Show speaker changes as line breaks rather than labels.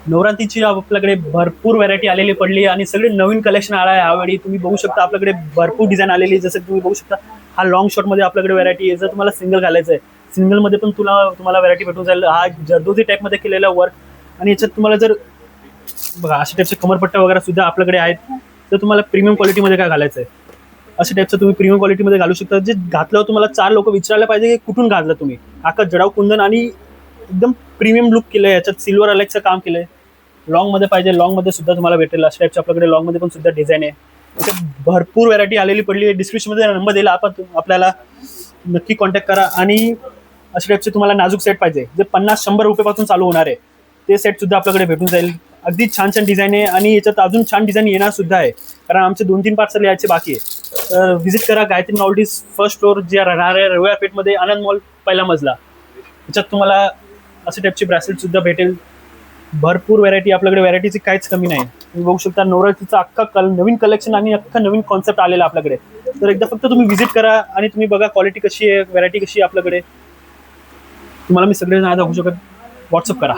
नवरात्रीची आपल्याकडे भरपूर व्हरायटी आलेली पडली आणि सगळे नवीन कलेक्शन आला आहे यावेळी. तुम्ही बघू शकता आपल्याकडे भरपूर डिझाईन आलेली, जसं तुम्ही बघू शकता हा लॉंग शॉर्ट मध्ये आपल्याकडे व्हरायटी आहे. जर तुम्हाला सिंगल घालायचं आहे, सिंगल मध्ये पण तुम्हाला व्हरायटी भेटून जाईल. हा जरदोजी टाईप मध्ये केलेला वर्क, आणि याच्यात तुम्हाला जर बघा अशा टाईपचे कमरपट्टा वगैरे सुद्धा आपल्याकडे आहेत. तर तुम्हाला प्रीमियम क्वालिटीमध्ये काय घालायचं आहे, अशा टाईपचं तुम्ही प्रीमियम क्वालिटीमध्ये घालू शकता. जे घातल्यावर तुम्हाला 4 लोक विचारायला पाहिजे की कुठून घातलं तुम्ही. आका जडाव कुंदन आणि एकदम प्रीमियम लुक केलंय. याच्यात सिल्वर अलेक्सचं काम केलंय. लॉंग मध्ये पाहिजे, लॉंग मध्ये सुद्धा तुम्हाला भेटेल. अशा टाईपचे आपल्याकडे लॉंग मध्ये पण सुद्धा डिझाईन आहे. याच्यात भरपूर व्हरायटी आलेली पडली आहे. डिस्क्रिप्शन मध्ये नंबर दिला, आपण आपल्याला नक्की कॉन्टॅक्ट करा. आणि अशा टाईपचे तुम्हाला नाजूक सेट पाहिजे जे 50-100 रुपयापासून चालू होणार आहे, ते सेट सुद्धा आपल्याकडे भेटून जाईल. अगदी छान छान डिझाईन आहे आणि याच्यात अजून छान डिझाईन येणार सुद्धा आहे, कारण आमचे 2-3 पार्सल यायचे बाकी आहे. तर व्हिजिट करा गायत्री नॉल्डीज फर्स्ट फ्लोर, जे राहणार आहे रविवार पेठमध्ये, आनंद मॉल पहिला मजला. याच्यात तुम्हाला अशा टाईपची ब्रेसलेट सुद्धा भेटेल. भरपूर व्हरायटी आपल्याकडे, व्हरायटीची काहीच कमी नाही. तुम्ही बघू शकता नवरात्रीचा अख्खा नवीन कलेक्शन आणि अख्खा नवीन कॉन्सेप्ट आलेला आपल्याकडे. तर एकदा फक्त तुम्ही व्हिजिट करा आणि तुम्ही बघा क्वालिटी कशी आहे, व्हरायटी कशी आहे आपल्याकडे. तुम्हाला मी सगळे नाही दाखवू शकत, व्हॉट्सअप करा.